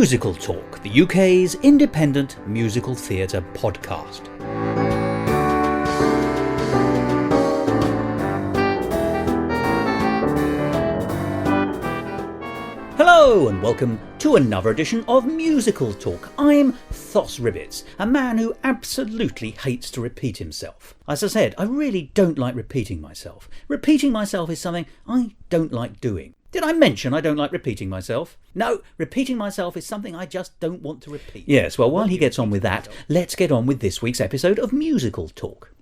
Musical Talk, the UK's independent musical theatre podcast. Hello and welcome to another edition of Musical Talk. I'm Thos, a man who absolutely hates to repeat himself. As I said, I really don't like repeating myself. Repeating myself is something I don't like doing. Did I mention I don't like repeating myself? No, repeating myself is something I just don't want to repeat. Yes, well, while he gets on with that, let's get on with this week's episode of Musical Talk.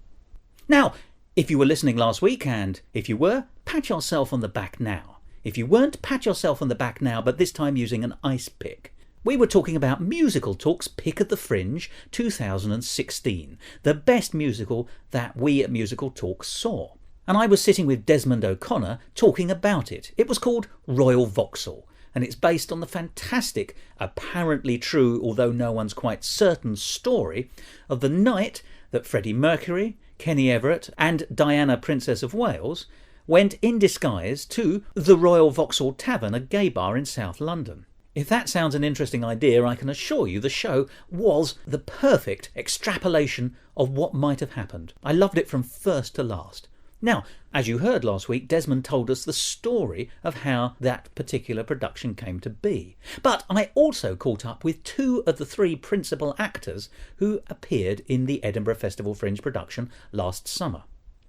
Now, if you were listening last week, and if you were, pat yourself on the back now. If you weren't, pat yourself on the back now, but this time using an ice pick. We were talking about Musical Talk's Pick at the Fringe 2016, the best musical that we at Musical Talk saw. And I was sitting with Desmond O'Connor talking about it. It was called Royal Vauxhall, and it's based on the fantastic, apparently true, although no one's quite certain, story of the night that Freddie Mercury, Kenny Everett and Diana, Princess of Wales, went in disguise to the Royal Vauxhall Tavern, a gay bar in South London. If that sounds an interesting idea, I can assure you the show was the perfect extrapolation of what might have happened. I loved it from first to last. Now, as you heard last week, Desmond told us the story of how that particular production came to be. But I also caught up with two of the three principal actors who appeared in the Edinburgh Festival Fringe production last summer.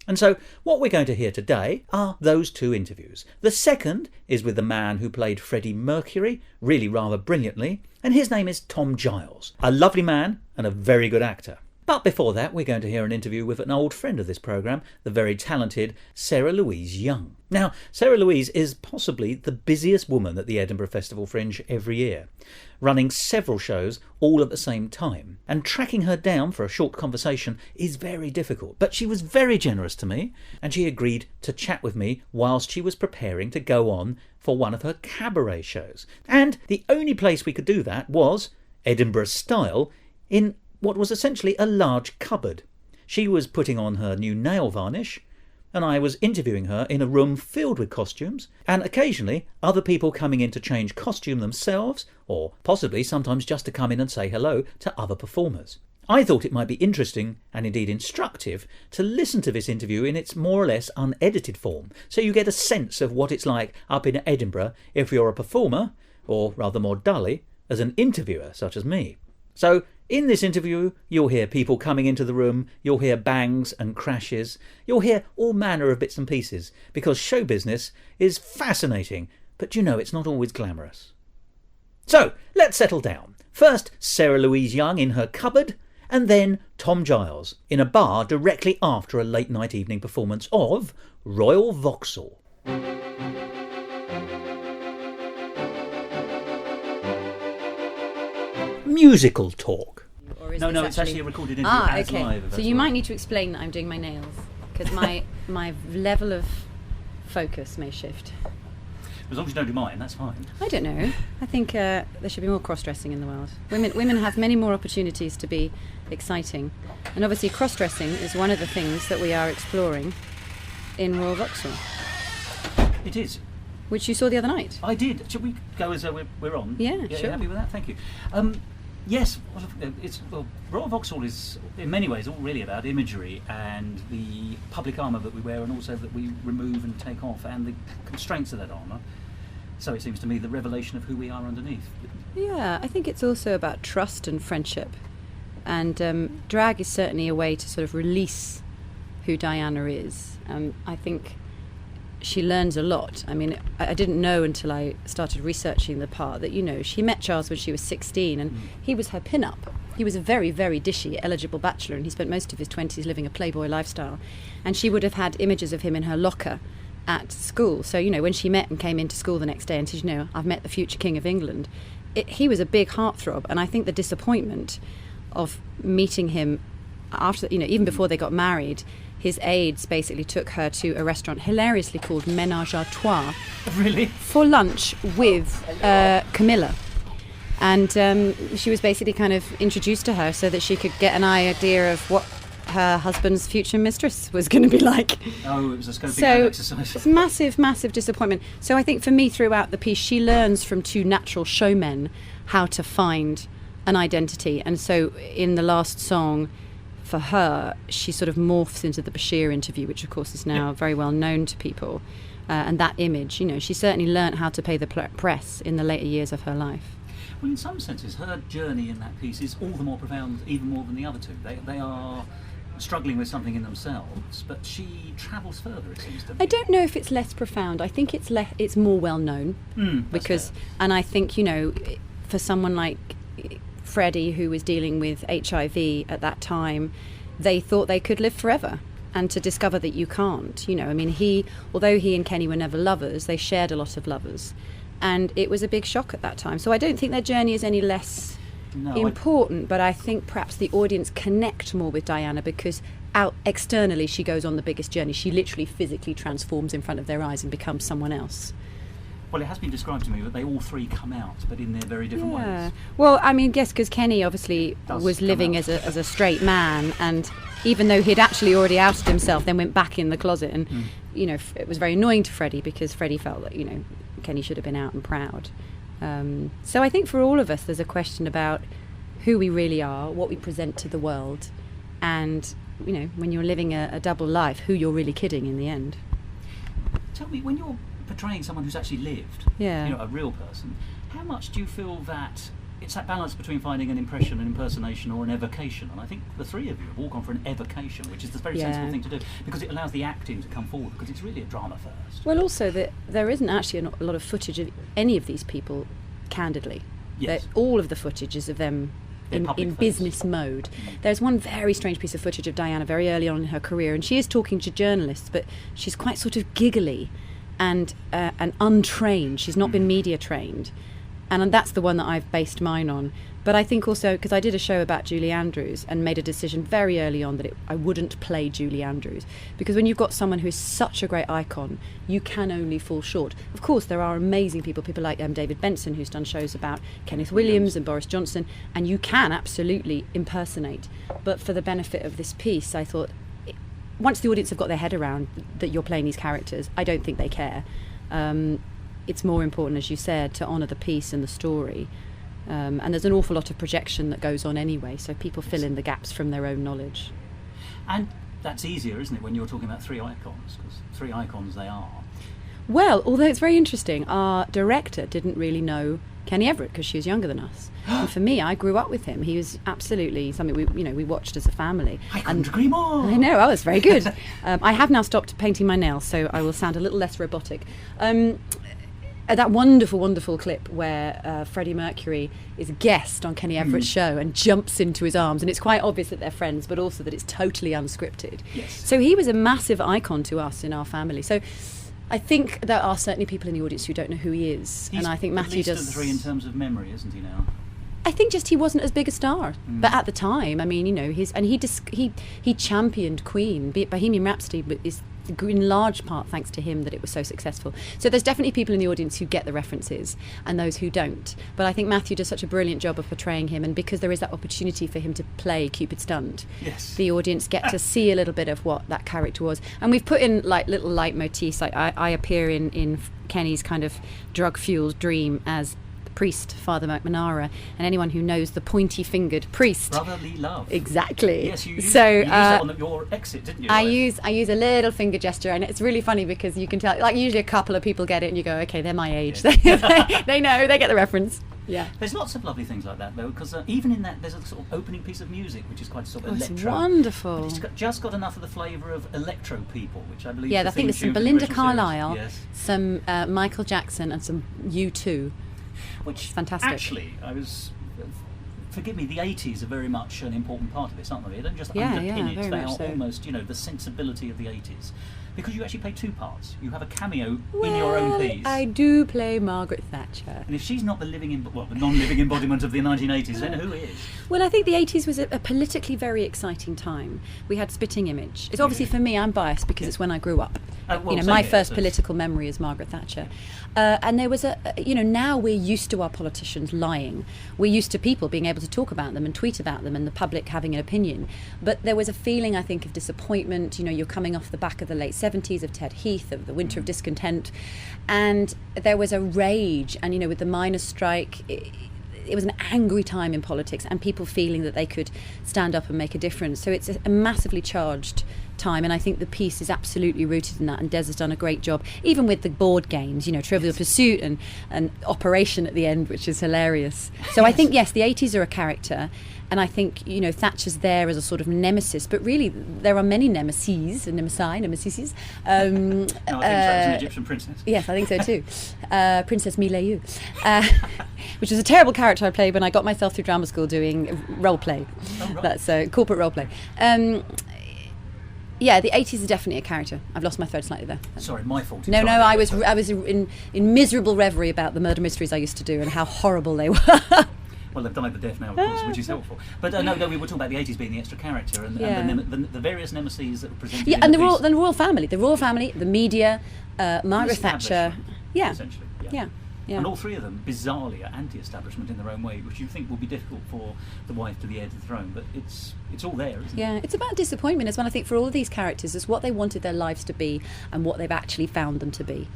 And so what we're going to hear today are those two interviews. The second is with the man who played Freddie Mercury, really rather brilliantly, and his name is Tom Giles, a lovely man and a very good actor. But before that, we're going to hear an interview with an old friend of this programme, the very talented Louise Young. Now, Louise is possibly the busiest woman at the Edinburgh Festival Fringe every year, running several shows all at the same time. And tracking her down for a short conversation is very difficult. But she was very generous to me, and she agreed to chat with me whilst she was preparing to go on for one of her cabaret shows. And the only place we could do that was Edinburgh style in what was essentially a large cupboard. She was putting on her new nail varnish, and I was interviewing her in a room filled with costumes, and occasionally other people coming in to change costume themselves, or possibly sometimes just to come in and say hello to other performers. I thought it might be interesting, and indeed instructive, to listen to this interview in its more or less unedited form, so you get a sense of what it's like up in Edinburgh if you're a performer, or rather more dully, as an interviewer such as me. So, in this interview, you'll hear people coming into the room, you'll hear bangs and crashes, you'll hear all manner of bits and pieces, because show business is fascinating, but you know it's not always glamorous. So, let's settle down. First, Louise Young in her cupboard, and then Tom Giles in a bar directly after a late-night evening performance of Royal Vauxhall. Musical Talk. No, it's actually a recorded interview okay. live. So you might need to explain that I'm doing my nails, because my level of focus may shift. As long as you don't do mine, that's fine. I don't know. I think there should be more cross-dressing in the world. Women have many more opportunities to be exciting. And obviously cross-dressing is one of the things that we are exploring in Royal Vauxhall. It is. Which you saw the other night. I did. Should we go as though we're on? Yeah, sure. You happy with that? Thank you. Yes, Royal Vauxhall is in many ways all really about imagery and the public armour that we wear, and also that we remove and take off, and the constraints of that armour. So it seems to me the revelation of who we are underneath. Yeah, I think it's also about trust and friendship. And drag is certainly a way to sort of release who Diana is. I think she learns a lot. I mean, I didn't know until I started researching the part that, you know, she met Charles when she was 16 and he was her pin-up. He was a very, very dishy, eligible bachelor, and he spent most of his 20s living a playboy lifestyle. And she would have had images of him in her locker at school. So, you know, when she met and came into school the next day and said, you know, I've met the future King of England, he was a big heartthrob. And I think the disappointment of meeting him after, you know, even before they got married, his aides basically took her to a restaurant hilariously called Ménage à Trois. Really? For lunch with Camilla. And she was basically kind of introduced to her so that she could get an idea of what her husband's future mistress was going to be like. Oh, it was a scoping exercise. It's massive disappointment. So I think for me throughout the piece, she learns from two natural showmen how to find an identity. And so in the last song, for her, she sort of morphs into the Bashir interview, which of course is now very well known to people. And that image, you know, she certainly learnt how to pay the press in the later years of her life. Well, in some senses, her journey in that piece is all the more profound, even more than the other two. They are struggling with something in themselves, but she travels further, it seems to me. I don't know if it's less profound. I think it's more well known. Because, and I think, you know, for someone like Freddie, who was dealing with HIV at that time, they thought they could live forever. And to discover that you can't, you know, I mean, although he and Kenny were never lovers, they shared a lot of lovers. And it was a big shock at that time. So I don't think their journey is any less important, but I think perhaps the audience connect more with Diana because out externally she goes on the biggest journey. She literally physically transforms in front of their eyes and becomes someone else. Well, it has been described to me that they all three come out, but in their very different ways. Well, I mean, yes, because Kenny obviously was living as a straight man, and even though he'd actually already outed himself, then went back in the closet, and you know, it was very annoying to Freddie because Freddie felt that, you know, Kenny should have been out and proud. So I think for all of us, there's a question about who we really are, what we present to the world, and, you know, when you're living a double life, who you're really kidding in the end. Tell me, when you're portraying someone who's actually lived, you know, a real person, how much do you feel that it's that balance between finding an impression, an impersonation, or an evocation? And I think the three of you have all gone for an evocation, which is the very sensible thing to do, because it allows the acting to come forward, because it's really a drama first. Well, also that there isn't actually a lot of footage of any of these people candidly. Yes. All of the footage is of them in business mode. There's one very strange piece of footage of Diana very early on in her career, and she is talking to journalists, but she's quite sort of giggly and untrained. She's not been media trained, and that's the one that I've based mine on. But I think also, because I did a show about Julie Andrews and made a decision very early on that I wouldn't play Julie Andrews, because when you've got someone who is such a great icon, you can only fall short. Of course, there are amazing people like David Benson, who's done shows about Kenneth Williams and Boris Johnson, and you can absolutely impersonate. But for the benefit of this piece, I thought, once the audience have got their head around that you're playing these characters, I don't think they care. It's more important, as you said, to honour the piece and the story. And there's an awful lot of projection that goes on anyway, so people fill in the gaps from their own knowledge. And that's easier, isn't it, when you're talking about three icons, because three icons they are. Well, although it's very interesting, our director didn't really know Kenny Everett because she was younger than us. And for me, I grew up with him. He was absolutely something we watched as a family. I couldn't agree more. I know, it's very good. I have now stopped painting my nails, so I will sound a little less robotic. That wonderful, wonderful clip where Freddie Mercury is a guest on Kenny Everett's show and jumps into his arms, and it's quite obvious that they're friends, but also that it's totally unscripted. Yes. So he was a massive icon to us in our family. So I think there are certainly people in the audience who don't know who he is, and I think Matthew does. He's the three in terms of memory, isn't he now? I think just he wasn't as big a star, but at the time, I mean, you know, he championed Queen. Bohemian Rhapsody is in large part thanks to him that it was so successful. So there's definitely people in the audience who get the references and those who don't. But I think Matthew does such a brilliant job of portraying him, and because there is that opportunity for him to play Cupid Stunt, the audience get to see a little bit of what that character was. And we've put in like little leitmotifs. Like I appear in Kenny's kind of drug-fueled dream as priest, Father McManara, and anyone who knows the pointy-fingered priest. Brotherly love. Exactly. Yes, you used that on your exit, didn't you? I use a little finger gesture, and it's really funny because you can tell, like, usually a couple of people get it and you go, okay, they're my age. Yeah. they know, they get the reference. Yeah. There's lots of lovely things like that, though, because even in that there's a sort of opening piece of music which is quite sort of electro. It's wonderful. But it's just got enough of the flavour of electro people, which I believe. Yeah, I think there's some Belinda Carlisle, some Michael Jackson, and some U2. Which fantastic. Actually, forgive me, the 80s are very much an important part of this, aren't they? They don't just underpin it, they are almost, the sensibility of the 80s. Because you actually play two parts. You have a cameo in your own piece. I do play Margaret Thatcher. And if she's not the non-living embodiment of the 1980s, then who is? Well, I think the 80s was a politically very exciting time. We had Spitting Image. It's obviously, for me, I'm biased because it's when I grew up. My first political memory is Margaret Thatcher. And there was now we're used to our politicians lying. We're used to people being able to talk about them and tweet about them and the public having an opinion. But there was a feeling, I think, of disappointment. You're coming off the back of the late 70s, of Ted Heath, of the Winter of Discontent. And there was a rage. And, with the miners' strike, it was an angry time in politics, and people feeling that they could stand up and make a difference. So it's a massively charged time, and I think the piece is absolutely rooted in that, and Des has done a great job, even with the board games, Trivial Pursuit and Operation at the end, which is hilarious. So I think, yes, the 80s are a character, and I think, Thatcher's there as a sort of nemesis, but really there are many nemeses. No, I think so. It's an Egyptian princess. Yes, I think so too. Princess Mileyu, which was a terrible character I played when I got myself through drama school doing role play. Oh, right. That's corporate role play. Yeah, the 80s are definitely a character. I've lost my thread slightly there. Sorry, my fault. No, I was in miserable reverie about the murder mysteries I used to do and how horrible they were. Well, they've died the death now, of course, which is helpful. But no, we were talking about the 80s being the extra character and the various nemeses that were presented. Yeah, in and the royal family, the media, Margaret Thatcher. Yeah, essentially. Yeah. And all three of them, bizarrely, are anti-establishment in their own way, which you think will be difficult for the wife to the heir to the throne. But it's all there, isn't it? Yeah, it's about disappointment as well. I think for all of these characters, it's what they wanted their lives to be and what they've actually found them to be.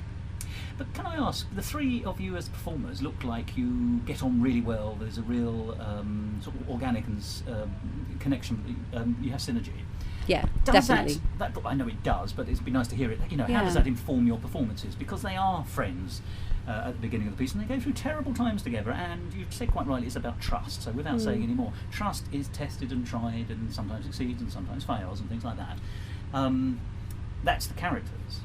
But can I ask, the three of you as performers look like you get on really well. There's a real sort of organic and connection. You have synergy. Yeah, does definitely. That, I know it does, but it'd be nice to hear it. How does that inform your performances? Because they are friends at the beginning of the piece, and they go through terrible times together. And you say quite rightly, it's about trust. So without saying any more, trust is tested and tried, and sometimes succeeds and sometimes fails, and things like that. That's the characters.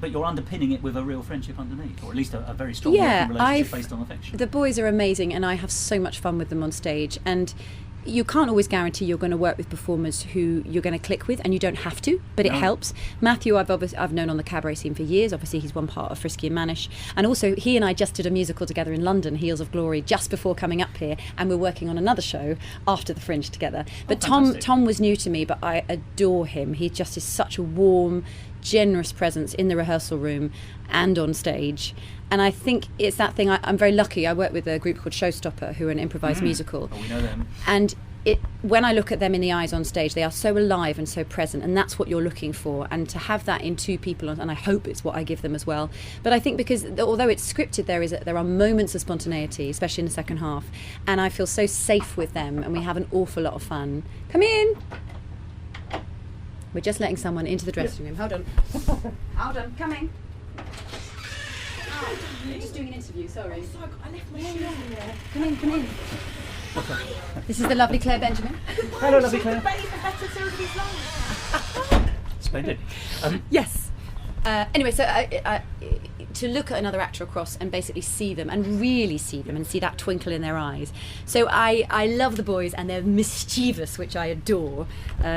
But you're underpinning it with a real friendship underneath, or at least a very strong working relationship based on affection. The boys are amazing, and I have so much fun with them on stage. And you can't always guarantee you're going to work with performers who you're going to click with, and you don't have to, but it helps. Matthew, I've known on the cabaret scene for years. Obviously, he's one part of Frisky and Mannish, and also he and I just did a musical together in London, Heels of Glory, just before coming up here, and we're working on another show after the Fringe together. But Tom was new to me, but I adore him. He just is such a warm, generous presence in the rehearsal room and on stage. And I think it's that thing, I'm very lucky. I work with a group called Showstopper, who are an improvised musical. Oh, we know them. And when I look at them in the eyes on stage, they are so alive and so present, and that's what you're looking for. And to have that in two people, and I hope it's what I give them as well. But I think because although it's scripted, there are moments of spontaneity, especially in the second half, and I feel so safe with them, and we have an awful lot of fun. Come in. We're just letting someone into the dressing room. Hold on. Hold on. Coming. Oh, you're just doing an interview. Sorry. I left my shoes in there. Come in. This is the lovely Claire Benjamin. Hello, lovely Claire. Splendid. Yes. Anyway, so to look at another actor across and basically see them and really see them and see that twinkle in their eyes. So I love the boys, and they're mischievous, which I adore.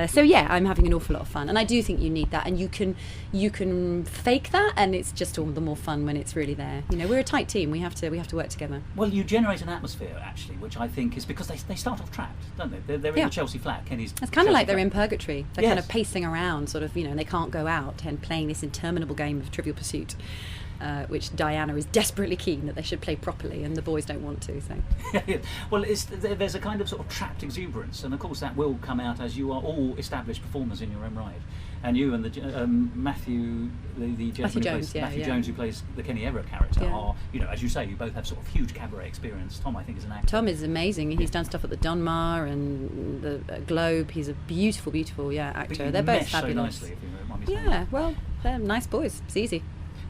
So yeah, I'm having an awful lot of fun, and I do think you need that, and you can fake that, and it's just all the more fun when it's really there. We're a tight team. We have to work together. Well, you generate an atmosphere actually, which I think is because they start off trapped, don't they? They're in the Chelsea flat. Kenny's. It's kind of like they're in purgatory. They're Yes. kind of pacing around, sort of, and they can't go out and playing this interminable game of Trivial Pursuit. Which Diana is desperately keen that they should play properly, and the boys don't want to. So, well, there's a kind of sort of trapped exuberance, and of course that will come out as you are all established performers in your own right. And you and the Matthew, the gentleman Jones, who plays the Kenny Everett character, are, as you say, you both have sort of huge cabaret experience. Tom, I think, is an actor. Tom is amazing. He's done stuff at the Donmar and the Globe. He's a beautiful, beautiful, actor. They're both fabulous. So nicely, if you don't mind me saying. Yeah, well, they're nice boys. It's easy.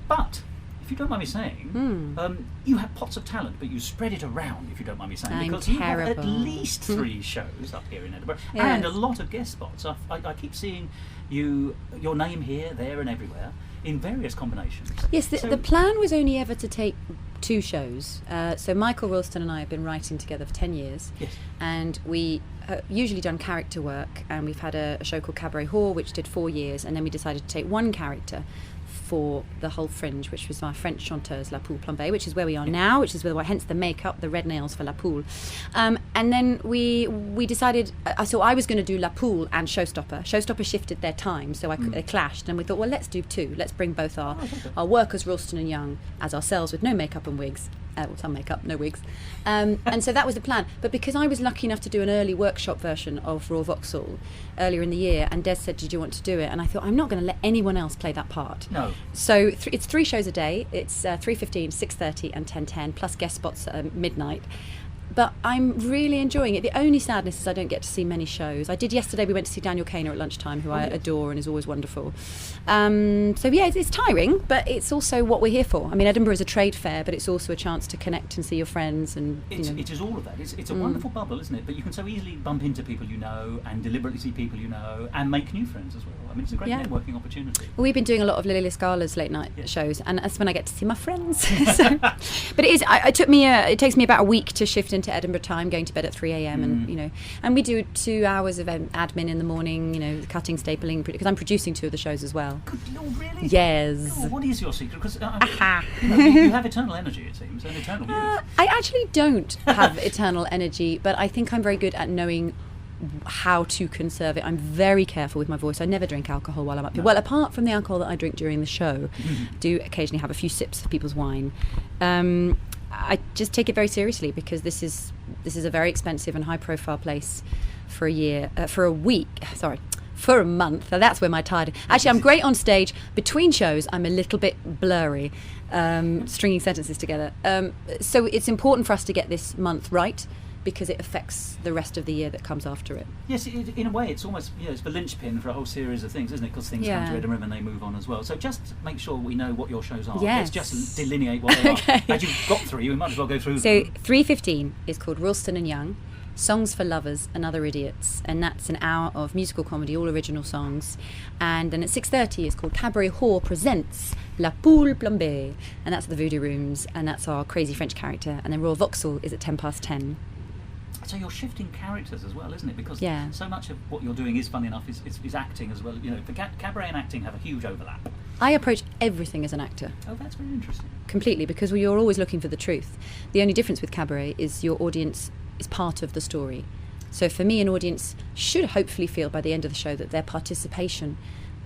But if you don't mind me saying, you have pots of talent, but you spread it around, if you don't mind me saying, because you have at least 3 shows up here in Edinburgh, and a lot of guest spots. I keep seeing your name here, there, and everywhere in various combinations. Yes, the plan was only ever to take 2 shows. So Michael Ralston and I have been writing together for 10 years, and we usually done character work, and we've had a show called Cabaret Hall, which did 4 years, and then we decided to take 1 character for the whole Fringe, which was my French chanteuse La Poule Plombée, which is where we are now, which is hence the makeup, the red nails for La Poule. And then we decided, so I was going to do La Poule and Showstopper. Showstopper shifted their time, so they clashed, and we thought, well, let's do 2. Let's bring both our workers, Ralston and Young, as ourselves with no makeup and wigs. Some makeup, no wigs. And so that was the plan. But because I was lucky enough to do an early workshop version of Raw Vauxhall earlier in the year, and Des said, did you want to do it? And I thought, I'm not going to let anyone else play that part. No. So it's 3 shows a day. It's 3:15, 6:30 and 10:10, plus guest spots at midnight. but I'm really enjoying it. The only sadness is I don't get to see many shows. I did yesterday. We went to see Daniel Kaner at lunchtime, who I adore and is always wonderful. So yeah, it's tiring, but it's also what we're here for. I mean, Edinburgh is a trade fair, but it's also a chance to connect and see your friends. And it is all of that. It's a wonderful bubble, isn't it? But you can so easily bump into people you know and deliberately see people you know and make new friends as well. I mean, it's a great networking opportunity. Well, we've been doing a lot of Lily Scala's late night shows, and that's when I get to see my friends. But it takes me about a week to shift into Edinburgh time, going to bed at 3 a.m. and we do 2 hours of admin in the morning, cutting, stapling, because I'm producing 2 of the shows as well. Good Lord, really? Yes. Oh, what is your secret? Because you have eternal energy, it seems, and eternal youth. I actually don't have eternal energy, but I think I'm very good at knowing how to conserve it. I'm very careful with my voice. I never drink alcohol while I'm up here. Well, apart from the alcohol that I drink during the show, do occasionally have a few sips of people's wine. I just take it very seriously because this is a very expensive and high-profile place for a month. That's where my tired. Actually, I'm great on stage. Between shows, I'm a little bit blurry, stringing sentences together. So it's important for us to get this month right, because it affects the rest of the year that comes after it. Yes, in a way, it's almost it's the linchpin for a whole series of things, isn't it? Because things come to Edinburgh and they move on as well. So just make sure we know what your shows are. Yes. Let's just delineate what they are. As you've got 3, we might as well go through them. So 3:15 is called Ralston and Young, Songs for Lovers and Other Idiots, and that's an hour of musical comedy, all original songs. And then at 6:30 is called Cabaret Hall presents La Poule Plombée, and that's at the Voodoo Rooms, and that's our crazy French character. And then Royal Vauxhall is at 10:10. So you're shifting characters as well, isn't it? Because so much of what you're doing is, funny enough, is acting as well. The cabaret and acting have a huge overlap. I approach everything as an actor. Oh, that's very interesting. Completely, because you're always looking for the truth. The only difference with cabaret is your audience is part of the story. So for me, an audience should hopefully feel by the end of the show that their participation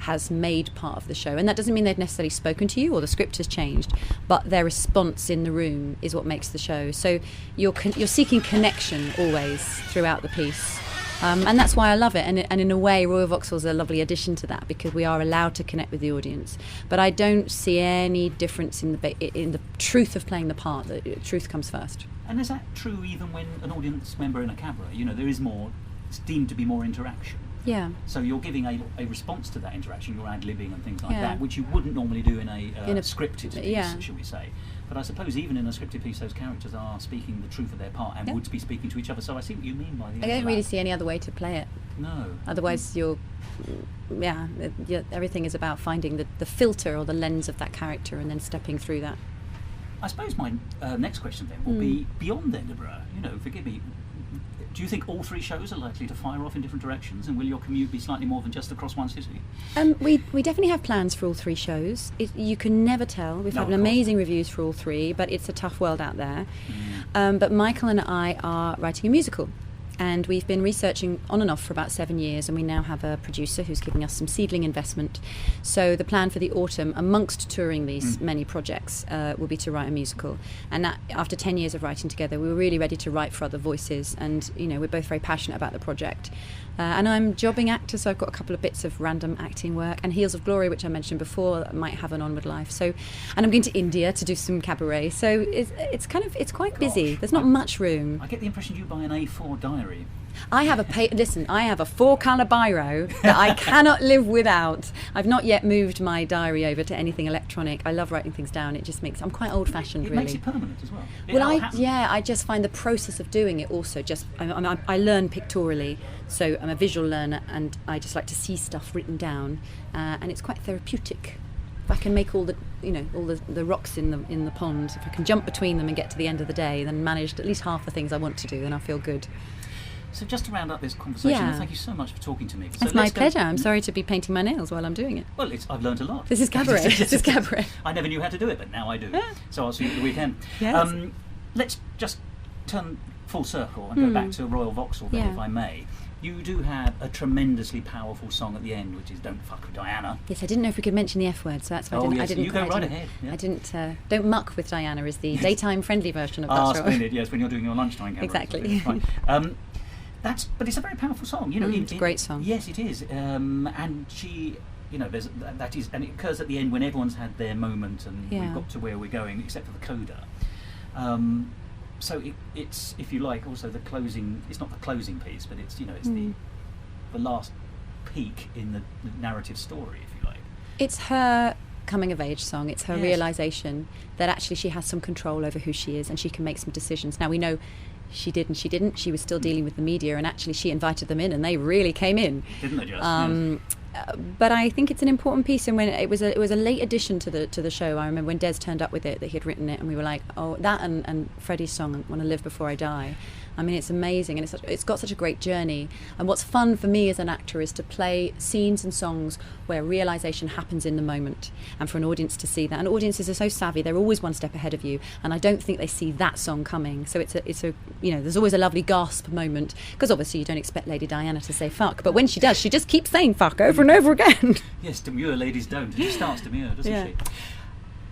has made part of the show, and that doesn't mean they've necessarily spoken to you or the script has changed, but their response in the room is what makes the show. So you're seeking connection always throughout the piece, and that's why I love it. And in a way, Royal Vauxhall's a lovely addition to that, because we are allowed to connect with the audience. But I don't see any difference in the truth of playing the part. The truth comes first. And is that true even when an audience member in a cabaret? There is more. It's deemed to be more interaction. Yeah. So you're giving a response to that interaction, you're ad-libbing and things like that, which you wouldn't normally do in a scripted piece, shall we say. But I suppose even in a scripted piece, those characters are speaking the truth of their part and would be speaking to each other. So I see what you mean by the I don't really see any other way to play it. No. Otherwise, everything is about finding the filter or the lens of that character and then stepping through that. I suppose my next question then will be, beyond Edinburgh, forgive me, do you think all 3 shows are likely to fire off in different directions, and will your commute be slightly more than just across one city? We definitely have plans for all 3 shows. You can never tell. We've had amazing reviews for all 3, but it's a tough world out there. But Michael and I are writing a musical, and we've been researching on and off for about 7 years, and we now have a producer who's giving us some seedling investment. So the plan for the autumn, amongst touring these many projects, will be to write a musical. And that, after 10 years of writing together, we were really ready to write for other voices, and we're both very passionate about the project. And I'm jobbing actor, so I've got a couple of bits of random acting work, and Heels of Glory, which I mentioned before, that might have an onward life. So, and I'm going to India to do some cabaret. So it's quite busy. There's not much room. I get the impression you buy an A4 diary. I have a 4-colour biro that I cannot live without. I've not yet moved my diary over to anything electronic. I love writing things down. It just I'm quite old-fashioned, really. It makes it permanent as well. I just find the process of doing it also I learn pictorially, so I'm a visual learner, and I just like to see stuff written down, and it's quite therapeutic. If I can make all the rocks in the pond, if I can jump between them and get to the end of the day, then managed at least half the things I want to do, then I feel good. So just to round up this conversation, thank you so much for talking to me. It's my pleasure. I'm sorry to be painting my nails while I'm doing it. Well, I've learned a lot. This is cabaret. This is cabaret. I never knew how to do it, but now I do. So I'll see you at the weekend. Yes. Let's just turn full circle and go back to Royal Vauxhall, then, if I may. You do have a tremendously powerful song at the end, which is "Don't Fuck with Diana." Yes, I didn't know if we could mention the F word, so that's why I didn't. You go right ahead. Yeah. I didn't. "Don't Muck with Diana" is the daytime friendly version of that song. Splendid. Yes, when you're doing your lunchtime cabaret. Exactly. But it's a very powerful song. It's a great song. Yes, it is. And she, that is, and it occurs at the end when everyone's had their moment and we've got to where we're going, except for the coda. So it's, if you like, also the closing. It's not the closing piece, but it's it's the last peak in the narrative story, if you like. It's her coming of age song. It's her realisation that actually she has some control over who she is and she can make some decisions. Now we know she did and she didn't. She was still dealing with the media, and actually she invited them in and they really came in. Didn't they just? But I think it's an important piece, and when it was a late addition to the show. I remember when Des turned up with it, that he had written it, and we were like, oh, that and Freddie's song, "Want to Live Before I Die." I mean, it's amazing, and it's got such a great journey. And what's fun for me as an actor is to play scenes and songs where realisation happens in the moment, and for an audience to see that. And audiences are so savvy; they're always one step ahead of you, and I don't think they see that song coming. So it's a there's always a lovely gasp moment, because obviously you don't expect Lady Diana to say fuck, but when she does, she just keeps saying fuck over and over again. Yes, demure ladies don't. She starts demure, doesn't she?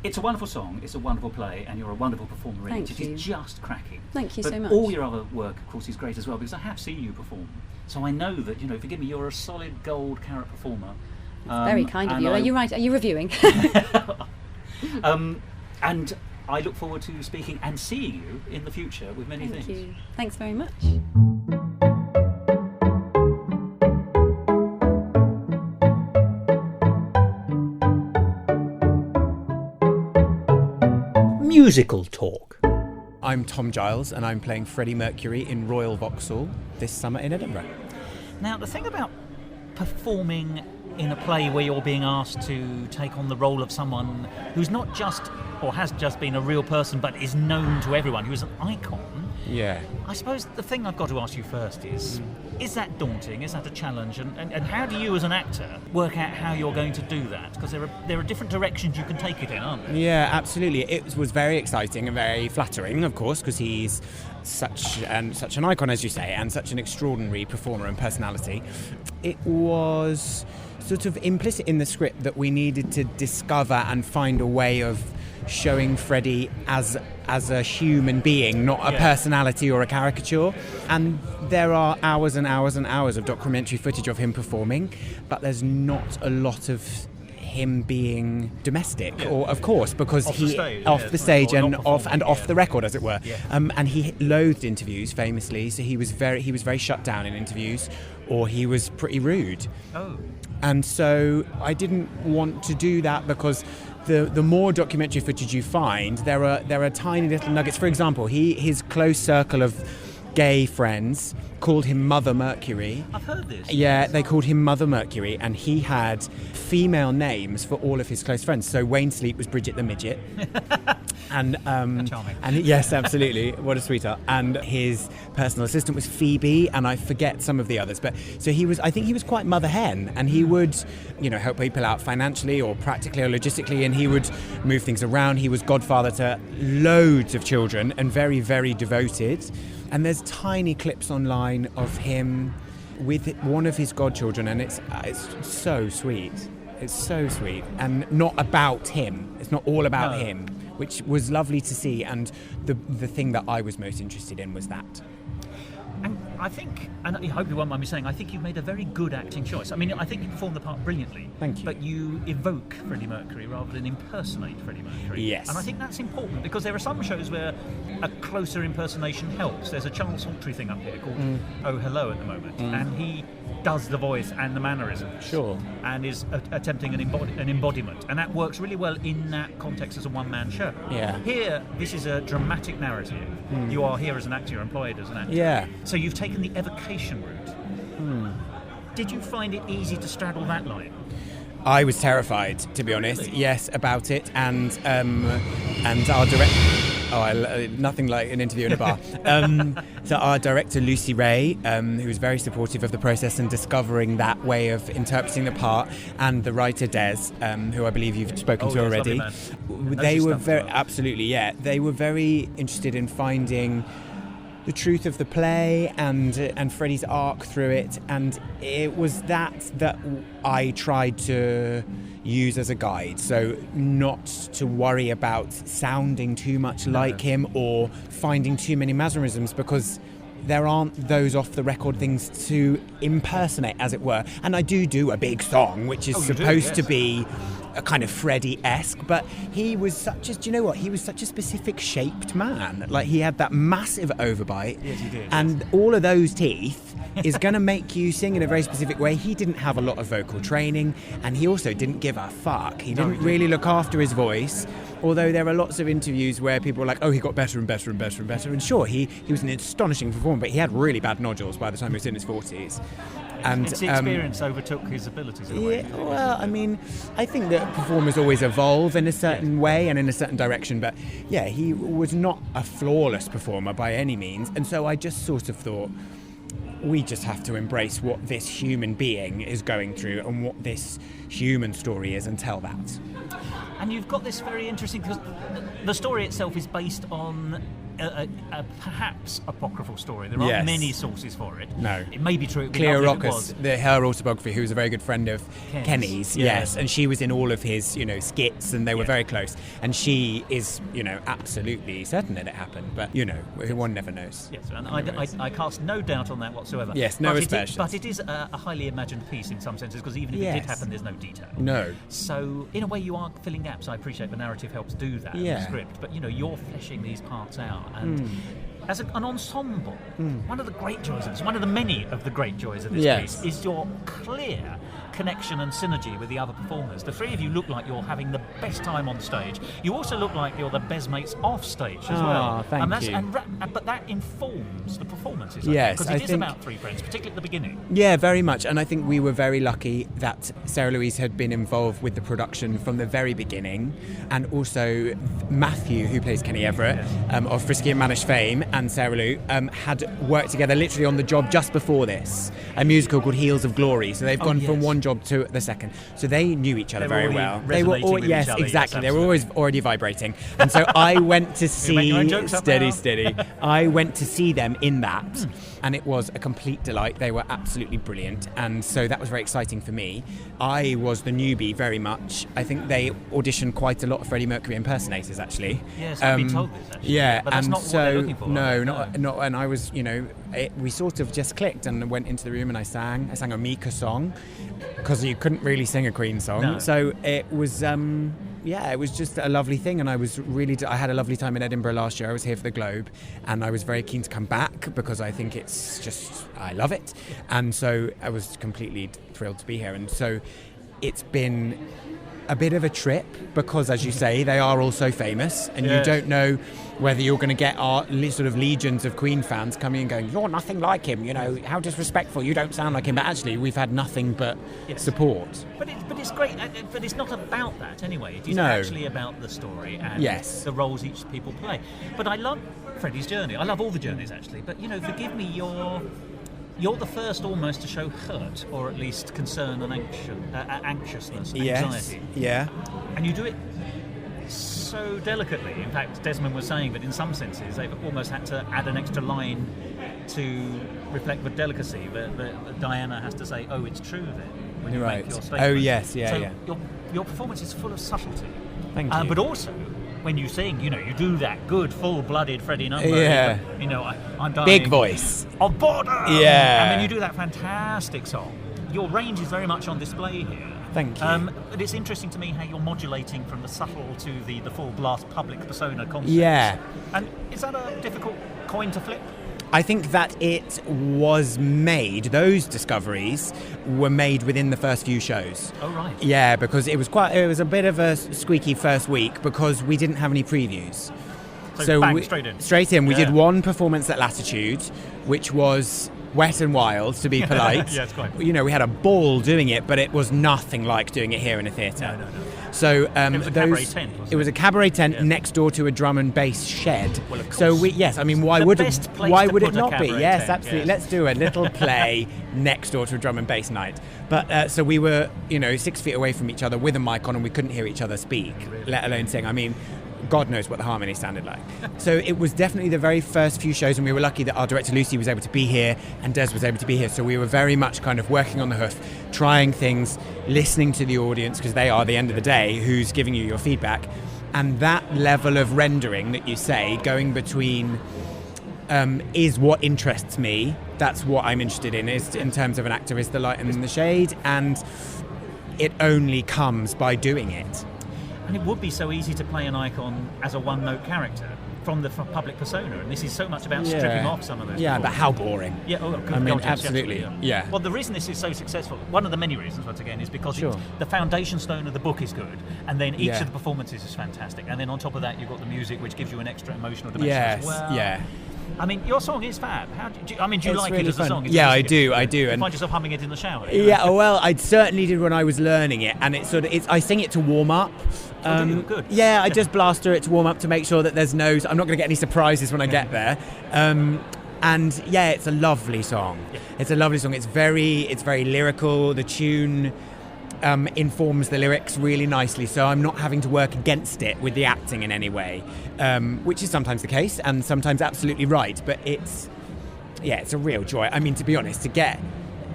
It's a wonderful song, it's a wonderful play, and you're a wonderful performer in it. It is just cracking. Thank you so much. All your other work, of course, is great as well, because I have seen you perform. So I know that, forgive me, you're a solid gold carrot performer. Very kind of you. Are you right? Are you reviewing? And I look forward to speaking and seeing you in the future with many things. Thank you. Thanks very much. Musical Talk. I'm Tom Giles, and I'm playing Freddie Mercury in Royal Vauxhall this summer in Edinburgh. Now, the thing about performing in a play where you're being asked to take on the role of someone who's not just, or has just been a real person, but is known to everyone, who is an icon. Yeah. I suppose the thing I've got to ask you first is that daunting? Is that a challenge? And how do you, as an actor, work out how you're going to do that? Because there are different directions you can take it in, aren't there? Yeah, absolutely. It was very exciting and very flattering, of course, because he's such an icon, as you say, and such an extraordinary performer and personality. It was sort of implicit in the script that we needed to discover and find a way of showing Freddie as a human being, not a personality or a caricature. And there are hours and hours and hours of documentary footage of him performing, but there's not a lot of him being domestic, or of course, because off the stage and off the record, as it were. And he loathed interviews, famously. So he was very shut down in interviews, or he was pretty rude. And so I didn't want to do that, because the more documentary footage you find, there are tiny little nuggets. For example, his close circle of gay friends called him Mother Mercury. I've heard this. Yeah, they called him Mother Mercury, and he had female names for all of his close friends. So Wayne Sleep was Bridget the Midget. And charming. And yes, absolutely, what a sweetheart. And his personal assistant was Phoebe, and I forget some of the others. But so I think he was quite mother hen, and he would, help people out financially or practically or logistically, and he would move things around. He was godfather to loads of children and very, very devoted. And there's tiny clips online of him with one of his godchildren, and it's so sweet. It's so sweet, and not about him. It's not all about him, which was lovely to see. And the thing that I was most interested in was that. And I think, and I hope you won't mind me saying, I think you've made a very good acting choice. I mean, I think you performed the part brilliantly. Thank you. But you evoke Freddie Mercury rather than impersonate Freddie Mercury. Yes. And I think that's important, because there are some shows where a closer impersonation helps. There's a Charles Hawtrey thing up here called Oh Hello at the moment, and he does the voice and the mannerisms. Sure. And is attempting an embodiment. And that works really well in that context as a one-man show. Yeah. Here, this is a dramatic narrative. You are here as an actor, you're employed as an actor. Yeah. So you've taken the evocation route. Did you find it easy to straddle that line? I was terrified, to be honest. Really? Yes, about it, and our director. Nothing like an interview in a bar. So our director Lucy Ray, who was very supportive of the process and discovering that way of interpreting the part, and the writer Des, who I believe you've spoken to already. They were they were very interested in finding the truth of the play and Freddie's arc through it, and it was that I tried to use as a guide. So not to worry about sounding too much like him or finding too many mannerisms, because there aren't those off-the-record things to impersonate, as it were. And I do a big song, which is supposed to be a kind of Freddie-esque, but he was such a specific shaped man. Like, he had that massive overbite. Yes, he did. And all of those teeth is going to make you sing in a very specific way. He didn't have a lot of vocal training, and he also didn't give a fuck. He didn't really look after his voice, although there are lots of interviews where people were like, oh, he got better and better and better and better. And sure, he was an astonishing performer, but he had really bad nodules by the time he was in his 40s. And its experience overtook his abilities in a way. Yeah, well, I mean, I think that performers always evolve in a certain way and in a certain direction, but yeah, he was not a flawless performer by any means, and so I just sort of thought, we just have to embrace what this human being is going through and what this human story is and tell that. And you've got this very interesting, because the story itself is based on a perhaps apocryphal story. There aren't many sources for it. No. It may be true. It would be Clea lovely if it Rockus, was. her autobiography, who was a very good friend of Kenny's, yes, and she was in all of his, skits, and they were very close. And she is, absolutely certain that it happened, but one never knows. Yes, and I cast no doubt on that whatsoever. Yes, no aspersions. But it is a highly imagined piece in some senses, because even if it did happen, there's no detail. No. So in a way, you are filling gaps. I appreciate the narrative helps do that in the script, but you're fleshing these parts out. And as an ensemble, one of the great joys of this, one of the many of the great joys of this piece, is your clear connection and synergy with the other performers. The three of you look like you're having the best time on stage. You also look like you're the best mates off stage as well. Thank you. But that informs the performances. Yes, because it is about three friends, particularly at the beginning. Yeah, very much. And I think we were very lucky that Sarah Louise had been involved with the production from the very beginning, and also Matthew, who plays Kenny Everett, of Frisky and Mannish fame, and Sarah Lou had worked together literally on the job just before this, a musical called Heels of Glory. So they've gone from one job to the second. So they knew each other very well. They were all, yes, each other, exactly. Yes, they were always already vibrating. And so I went to see steady. I went to see them in that, and it was a complete delight. They were absolutely brilliant, and so that was very exciting for me. I was the newbie very much. I think they auditioned quite a lot of Freddie Mercury impersonators, actually. Yes, I've been told this, actually. Yeah, but that's and not what they're looking for. No. And I was, we sort of just clicked and went into the room and I sang a Mika song, because you couldn't really sing a Queen song. No. So it was, it was just a lovely thing, and I had a lovely time in Edinburgh last year. I was here for the Globe, and I was very keen to come back because I think I love it, and so I was completely thrilled to be here. And so it's been a bit of a trip because, as you say, they are all so famous, and you don't know whether you're going to get our sort of legions of Queen fans coming and going, you're nothing like him, how disrespectful, you don't sound like him. But actually, we've had nothing but support. But it's great, but it's not about that anyway. It is actually about the story and the roles each people play. But I love Freddie's journey. I love all the journeys, actually. But, forgive me, you're the first almost to show hurt, or at least concern and anxiousness, anxiety. Yeah. And you do it so delicately. In fact, Desmond was saying that in some senses they've almost had to add an extra line to reflect the delicacy. That Diana has to say, "Oh, it's true then," when you make your statement. Oh, yes, so your performance is full of subtlety. Thank you. But also, when you sing, you do that good, full-blooded Freddie number. Yeah. I'm dying. Big voice. Of boredom. Yeah. And then you do that fantastic song. Your range is very much on display here. Thank you. But it's interesting to me how you're modulating from the subtle to the full blast public persona concept. Yeah. And is that a difficult coin to flip? I think that it was made, those discoveries were made within the first few shows. Oh, right. Yeah, because it was a bit of a squeaky first week because we didn't have any previews. So bang, straight in. We did one performance at Latitude, which was wet and wild, to be polite. Yeah, it's quite. We had a ball doing it, but it was nothing like doing it here in a theatre. No. So it was a cabaret tent, wasn't it? It was a cabaret tent next door to a drum and bass shed. Well, of course. So why would it not be? Yes, tent, absolutely. Let's do a little play next door to a drum and bass night. But so we were, 6 feet away from each other with a mic on, and we couldn't hear each other speak, let alone sing. I mean, God knows what the harmony sounded like. So it was definitely the very first few shows, and we were lucky that our director Lucy was able to be here and Des was able to be here. So we were very much kind of working on the hoof, trying things, listening to the audience, because they are, the end of the day, who's giving you your feedback. And that level of rendering that you say, going between is what interests me, that's what I'm interested in, is in terms of an actor, is the light and the shade, and it only comes by doing it. And it would be so easy to play an icon as a one-note character from the public persona, and this is so much about stripping off some of those. Yeah, but how boring. Yeah, I mean, absolutely. Yeah. Well, the reason this is so successful, one of the many reasons, once again, is because the foundation stone of the book is good, and then each of the performances is fantastic, and then on top of that, you've got the music, which gives you an extra emotional dimension as well. Yeah. I mean, your song is fab. Do you like really it as fun. a song? Yeah, I do. You find yourself humming it in the shower? Yeah, well, I certainly did when I was learning it, and I sing it to warm up. Good. Yeah, I just blaster it to warm up to make sure that there's I'm not going to get any surprises when I get there. And yeah, it's a lovely song. Yeah. It's a lovely song. It's very lyrical. The tune informs the lyrics really nicely, so I'm not having to work against it with the acting in any way, which is sometimes the case and sometimes absolutely right. But it's a real joy. I mean, to be honest, to get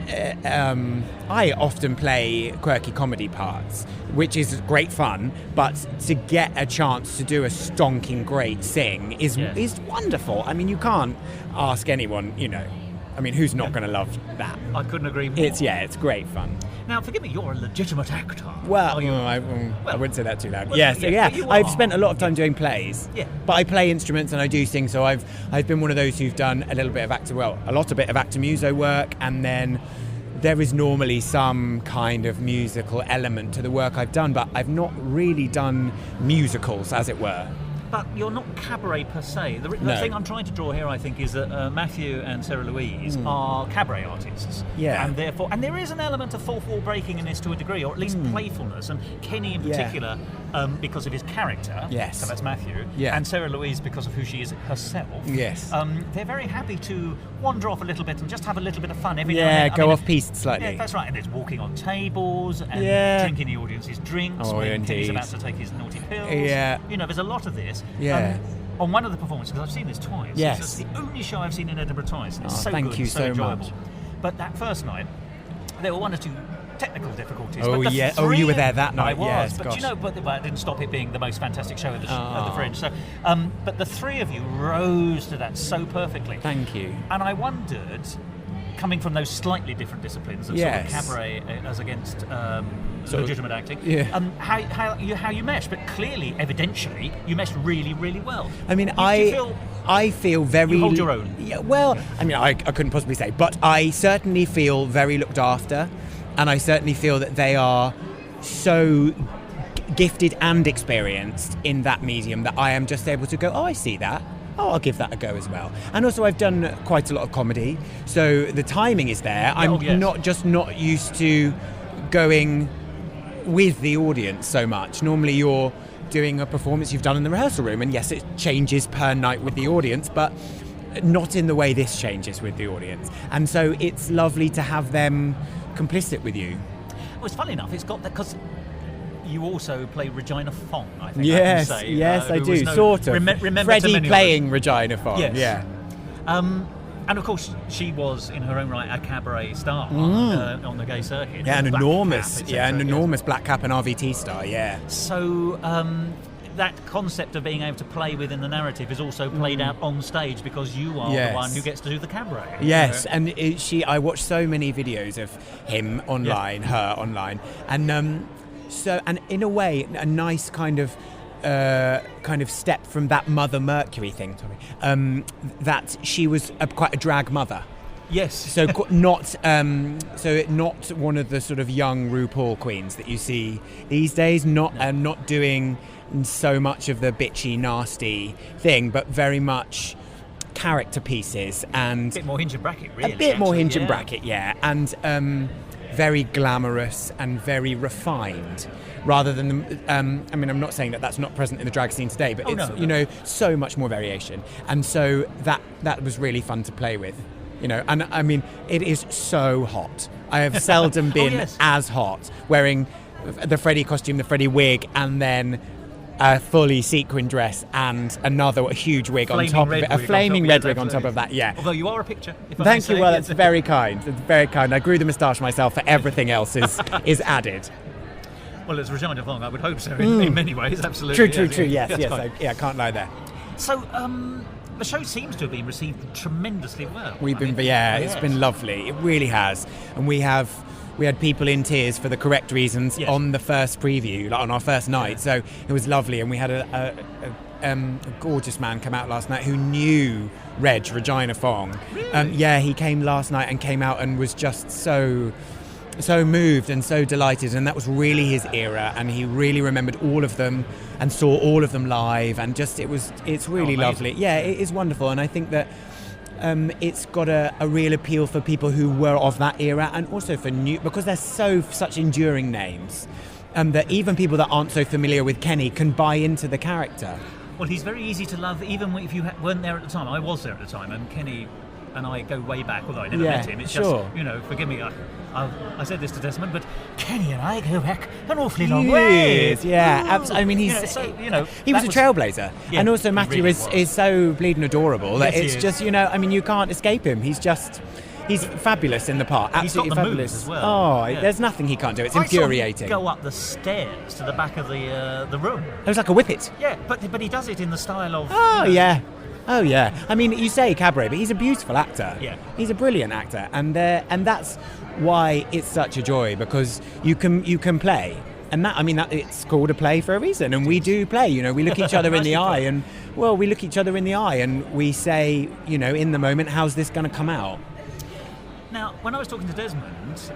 I often play quirky comedy parts, which is great fun, but to get a chance to do a stonking great sing is wonderful. I mean, you can't ask anyone, I mean, who's not going to love that? I couldn't agree more. It's great fun. Now, forgive me, you're a legitimate actor. Well, I wouldn't say that too loud. Well, yes, I've spent a lot of time doing plays. Yeah. But I play instruments and I do sing, so I've been one of those who've done a bit of actor muso work, and then there is normally some kind of musical element to the work I've done, but I've not really done musicals, as it were. But you're not cabaret per se. The thing I'm trying to draw here, I think, is that Matthew and Sarah Louise are cabaret artists. Yeah. And therefore, there is an element of fourth wall breaking in this to a degree, or at least playfulness. And Kenny in particular, because of his character. Yes. So that's Matthew. Yeah. And Sarah Louise because of who she is herself. Yes. They're very happy to wander off a little bit and just have a little bit of fun every now and then. Go off piste slightly. Yeah, that's right. And there's walking on tables and drinking the audience's drinks when Kenny's about to take his naughty pills. Yeah. There's a lot of this. Yeah. On one of the performances, because I've seen this twice. Yes. It's the only show I've seen in Edinburgh twice. And it's so thank good, you so enjoyable. much. But that first night, there were one or two technical difficulties. Oh, but yeah. Oh, you were there that night. I was. Yes, but gosh. but it didn't stop it being the most fantastic show at the Fringe. So, but the three of you rose to that so perfectly. Thank you. And I wondered, coming from those slightly different disciplines of sort of cabaret as against legitimate acting, how you mesh. But clearly, evidentially, you meshed really, really well. I mean, I feel very... You hold your own. Yeah, well, I mean, I couldn't possibly say, but I certainly feel very looked after, and I certainly feel that they are so gifted and experienced in that medium that I am just able to go, I see that. I'll give that a go as well. And also I've done quite a lot of comedy, so the timing is there. I'm not used to going with the audience so much. Normally you're doing a performance you've done in the rehearsal room, and yes, it changes per night with the audience, but not in the way this changes with the audience. And so it's lovely to have them complicit with you. Well, it's funny enough, it's got that, because you also play Regina Fong, I think. Yes, I can say, yes, I do, sort of. Freddie playing Regina Fong, yes. And of course, she was in her own right a cabaret star on the gay circuit. Yeah, an enormous black cap and RVT star. Yeah. So that concept of being able to play within the narrative is also played out on stage because you are the one who gets to do the cabaret. Yes, and I watched so many videos of him online, her online, and and in a way, a nice kind of step from that Mother Mercury thing. That she was quite a drag mother. Yes. So not one of the sort of young RuPaul queens that you see these days. Not doing so much of the bitchy, nasty thing, but very much character pieces and a bit more hinge and bracket, really. A bit more hinge and bracket, yeah, and very glamorous and very refined. Rather than, I'm not saying that that's not present in the drag scene today, but so much more variation. And so that was really fun to play with, and I mean, it is so hot. I have seldom been as hot, wearing the Freddie costume, the Freddie wig, and then a fully sequin dress and another huge wig on top of it. A flaming red wig on top of that, yeah. Although you are a picture. Thank you, well, that's very kind. It's very kind. I grew the moustache myself, for everything else is added. Well, as Regina Fong, I would hope so in many ways, absolutely. True, yes. I can't lie there. So, the show seems to have been received tremendously well. It's been lovely. It really has. And we have we had people in tears for the correct reasons on the first preview, like on our first night. So it was lovely, and we had a gorgeous man come out last night who knew Regina Fong. Really? He came last night and came out and was just so moved and so delighted, and that was really his era, and he really remembered all of them and saw all of them live, and just it's really lovely. Yeah, it is wonderful, and I think that it's got a real appeal for people who were of that era, and also for new, because they're such enduring names, that even people that aren't so familiar with Kenny can buy into the character. Well, he's very easy to love, even if you weren't there at the time. I was there at the time, and Kenny and I go way back, although I never met him. It's just, forgive me, I said this to Desmond, but Kenny and I go back an awfully long way. Yeah, absolutely. I mean, he was a trailblazer. Yeah, and also Matthew really is so bleeding adorable that it's just, you can't escape him. He's fabulous in the part. Absolutely he's got the fabulous moves as well. There's nothing he can't do. It's infuriating. I saw him go up the stairs to the back of the room. It was like a whippet. Yeah, but he does it in the style of... Oh yeah. I mean, you say cabaret, but he's a beautiful actor. Yeah. He's a brilliant actor, and that's why it's such a joy, because you can play. And that it's called a play for a reason, and we do play. We look each other in the eye, and we look each other in the eye, and we say, in the moment, how's this going to come out? Now, when I was talking to Desmond,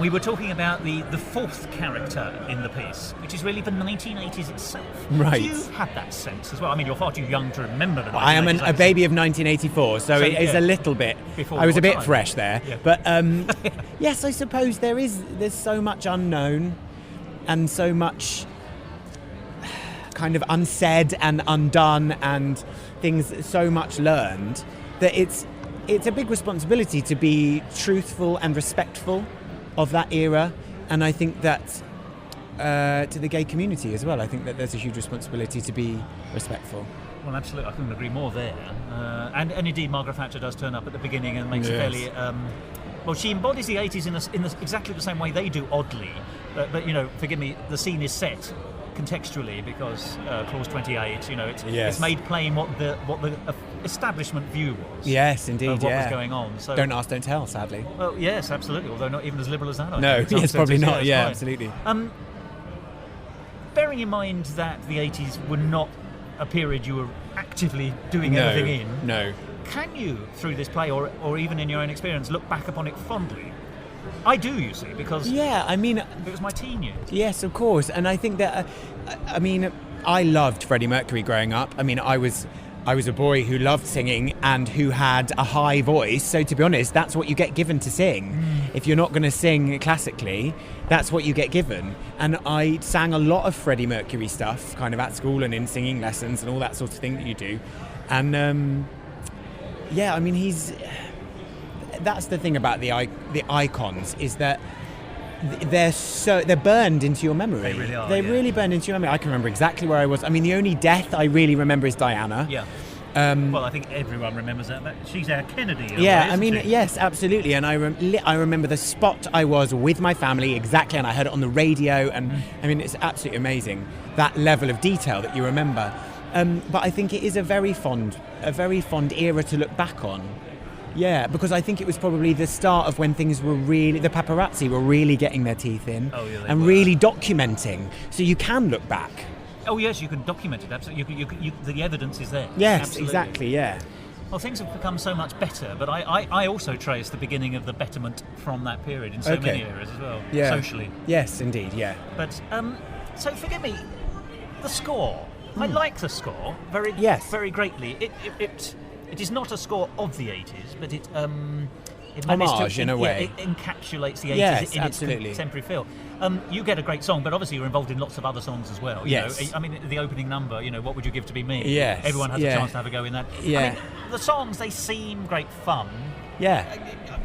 we were talking about the fourth character in the piece, which is really the 1980s itself. Right. Do you have that sense as well? I mean, you're far too young to remember the 1980s. I am a baby of 1984, so it is a little bit... I was a bit fresh there. Yeah. But, yes, I suppose there's so much unknown and so much kind of unsaid and undone and things so much learned that it's a big responsibility to be truthful and respectful of that era, and I think that to the gay community as well, I think that there's a huge responsibility to be respectful. Well, absolutely, I couldn't agree more there. And indeed, Margaret Thatcher does turn up at the beginning and makes it fairly... she embodies the 80s in exactly the same way they do, oddly. But forgive me, the scene is set contextually because Clause 28, it's made plain what the establishment view was. Yes, indeed, of what was going on. So don't ask, don't tell, sadly. Well, yes, absolutely. Although not even as liberal as that. No, yes, probably not. Yeah, fine. Absolutely. Bearing in mind that the 80s were not a period you were actively doing anything in. No. Can you, through this play, or even in your own experience, look back upon it fondly? I do, you see, because it was my teen years. Yes, of course, and I think that I loved Freddie Mercury growing up. I mean, I was a boy who loved singing and who had a high voice. So to be honest, that's what you get given to sing. If you're not going to sing classically, that's what you get given. And I sang a lot of Freddie Mercury stuff, kind of at school and in singing lessons and all that sort of thing that you do. And that's the thing about the icons, is that they're burned into your memory. They really are. They're really burned into your memory. I can remember exactly where I was. I mean, the only death I really remember is Diana. Yeah. Well, I think everyone remembers that. But she's our Kennedy. Yes, absolutely. And I remember the spot I was with my family exactly, and I heard it on the radio. And I mean, it's absolutely amazing, that level of detail that you remember. But I think it is a very fond era to look back on. Yeah, because I think it was probably the start of when things were really... The paparazzi were really getting their teeth in and really documenting. So you can look back. Oh, yes, you can document it, absolutely. The evidence is there. Yes, absolutely. Exactly, yeah. Well, things have become so much better, but I also trace the beginning of the betterment from that period in so many areas as well, socially. Yes, indeed, yeah. But, so forgive me, the score. I like the score very greatly. It is not a score of the 80s, but it homage in a way. It encapsulates the 80s in absolutely. Its contemporary feel. You get a great song, but obviously you're involved in lots of other songs as well. Yes. I mean, the opening number, What Would You Give to Be Me? Yes. Everyone has a chance to have a go in that. Yeah. I mean, the songs, they seem great fun. Yeah.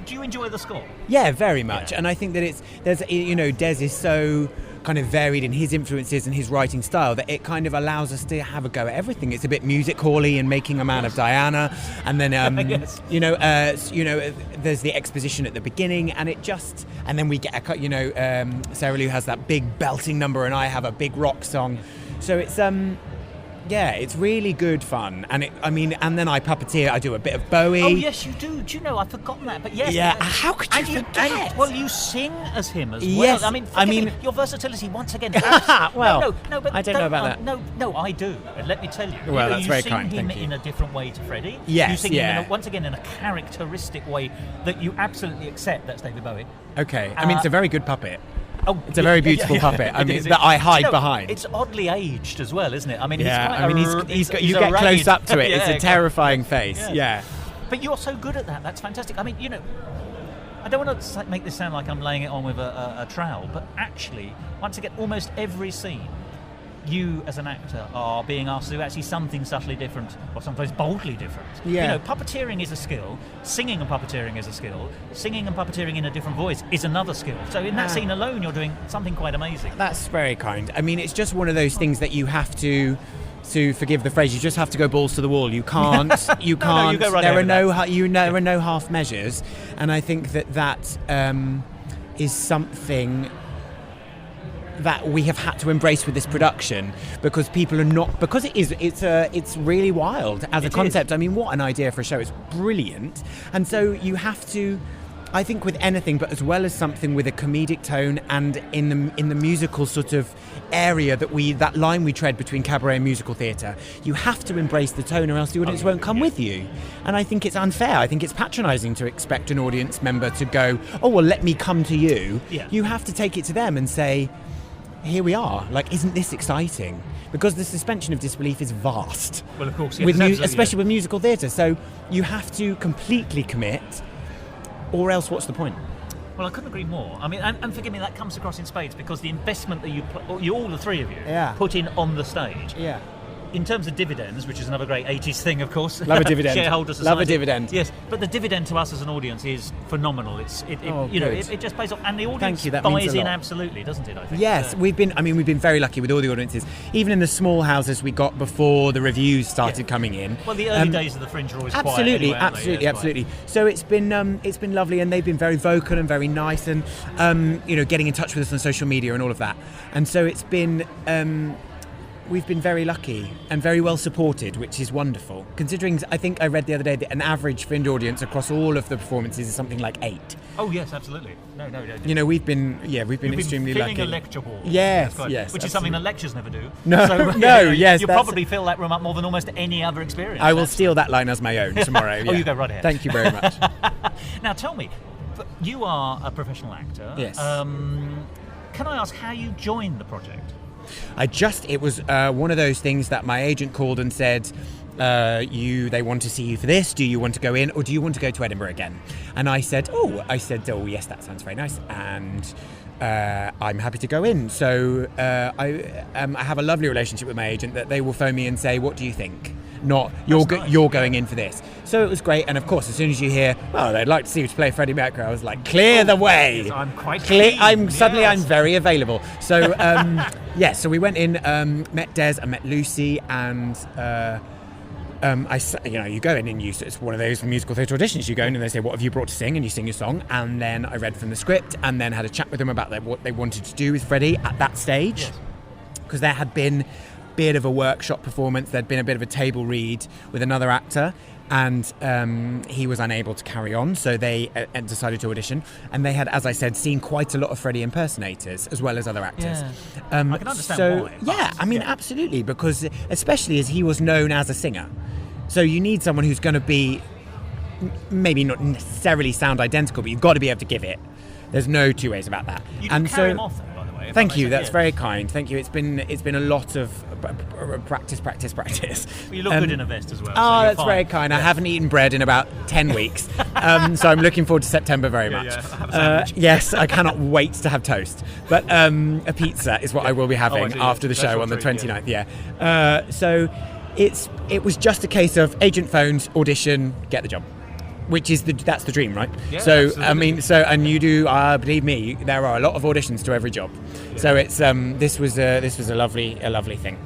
Do you enjoy the score? Yeah, very much. Yeah. And I think that Des is so kind of varied in his influences and his writing style that it kind of allows us to have a go at everything. It's a bit music hall-y in Making a Man of Diana, and then there's the exposition at the beginning, and then we get Sarah Lou has that big belting number, and I have a big rock song. So it's it's really good fun, and and then I puppeteer. I do a bit of Bowie. Oh yes, you do. Do you know? I've forgotten that, but yes. Yeah. How could you forget? Well, you sing as him as well. Yes. I mean, your versatility once again. Well, no, but I don't know about that. No, I do. And let me tell you. Well, that's very kind. kind. You sing him Thank you. in a different way to Freddie. Yes. You sing him once again in a characteristic way that you absolutely accept. That's David Bowie. Okay. I mean, it's a very good puppet. Oh, it's a very beautiful puppet. That I hide behind. It's oddly aged as well, isn't it? I mean, you he's get close up to it. Yeah, it's a terrifying face. Yeah. But you're so good at that. That's fantastic. I mean, I don't want to make this sound like I'm laying it on with a trowel, but actually, once again, almost every scene, you as an actor are being asked to do actually something subtly different, or sometimes boldly different. Yeah. Puppeteering is a skill, singing and puppeteering is a skill, singing and puppeteering in a different voice is another skill. So in that scene alone, you're doing something quite amazing. That's very kind. I mean, it's just one of those things that you have to forgive the phrase, you just have to go balls to the wall. You can't. You can't. No, you go right there ahead are no half measures, and I think that is something that we have had to embrace with this production, because people are not, because it's really wild as a concept. I mean, what an idea for a show. It's brilliant. And so you have to, I think, with anything, but as well as something with a comedic tone, and in the musical sort of area that line we tread between cabaret and musical theatre, you have to embrace the tone, or else the audience won't come with you. And I think it's unfair. I think it's patronising to expect an audience member to go, oh, well, let me come to you. Yeah. You have to take it to them and say, here we are. Like, isn't this exciting? Because the suspension of disbelief is vast. Well, of course, especially with musical theatre. So you have to completely commit, or else what's the point? Well, I couldn't agree more. I mean, and forgive me, that comes across in spades, because the investment that you all the three of you, put in on the stage. Yeah. In terms of dividends, which is another great 80s thing, of course. Love a dividend. Shareholder society. Love a dividend. Yes, but the dividend to us as an audience is phenomenal. It just pays off, and the audience buys in absolutely, doesn't it? I think. Yes, we've been very lucky with all the audiences. Even in the small houses we got before the reviews started coming in. Well, the early days of the Fringe are always absolutely, quiet anyway, absolutely. So it's been lovely, and they've been very vocal and very nice, and getting in touch with us on social media and all of that. And so it's been. We've been very lucky and very well supported, which is wonderful. Considering, I think I read the other day that an average Fringe audience across all of the performances is something like 8. Oh yes, absolutely. No. We've been extremely lucky. Filling a lecture hall. Yes, which absolutely. is something that lectures never do. No, so, yes. You probably fill that room up more than almost any other experience. I will steal that line as my own tomorrow. Yeah. Oh, you go right ahead. Thank you very much. Now tell me, you are a professional actor. Yes. Can I ask how you joined the project? It was one of those things that my agent called and said, they want to see you for this. Do you want to go in, or do you want to go to Edinburgh again? And I said, oh yes, that sounds very nice, and I'm happy to go in. So I have a lovely relationship with my agent that they will phone me and say, what do you think? Not you're going in for this. So it was great, and of course, as soon as you hear, oh, they'd like to see you to play Freddie Mercury, I was like, clear the way. I'm quite clear. I'm very available. So so we went in, met Des and met Lucy, and you go in and it's one of those musical theatre auditions. You go in and they say, what have you brought to sing? And you sing your song. And then I read from the script, and then had a chat with them about what they wanted to do with Freddie at that stage, because there had been bit of a workshop performance. There'd been a bit of a table read with another actor, and he was unable to carry on, so they decided to audition. And they had, as I said, seen quite a lot of Freddie impersonators as well as other actors. I can understand why. Absolutely, because especially as he was known as a singer, so you need someone who's going to be maybe not necessarily sound identical, but you've got to be able to give it. There's no two ways about that. You can carry him off, though, by the way. Thank you. That's very kind. Thank you. It's been a lot of practice. Well, you look good in a vest as well. Oh, so that's fine. very kind. I haven't eaten bread in about 10 weeks, so I'm looking forward to September very much. Yes, I cannot wait to have toast. But a pizza is what I will be having after the show on the 29th. Yeah. So it was just a case of agent phones, audition, get the job. Which is that's the dream, right? Yeah, so absolutely. I mean, and you do. Believe me, there are a lot of auditions to every job. Yeah. So it's this was a lovely thing.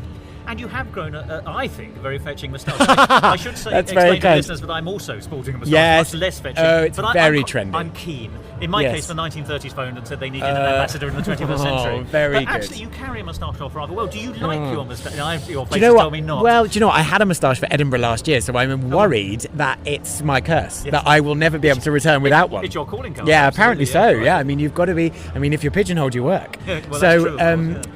And you have grown, I think, a very fetching moustache. I should say, That's explain very to kind. listeners that I'm also sporting a moustache, Yes. much less fetching. Oh, it's but very I'm trendy. I'm keen. In my Yes. case, the 1930s phoned and said they needed an ambassador in the 21st century. Very but good. actually, you carry a moustache off rather well. Do you like your moustache? Your face Do you know what? told me not. Well, do you know what? I had a moustache for Edinburgh last year, so I'm worried that it's my curse, Yes. that I will never be able to return without one. It's your calling card. Yeah, absolutely, apparently so. right. Yeah, I mean, you've got to be. I mean, if you're pigeonholed, you work. Well, so, that's true, of course,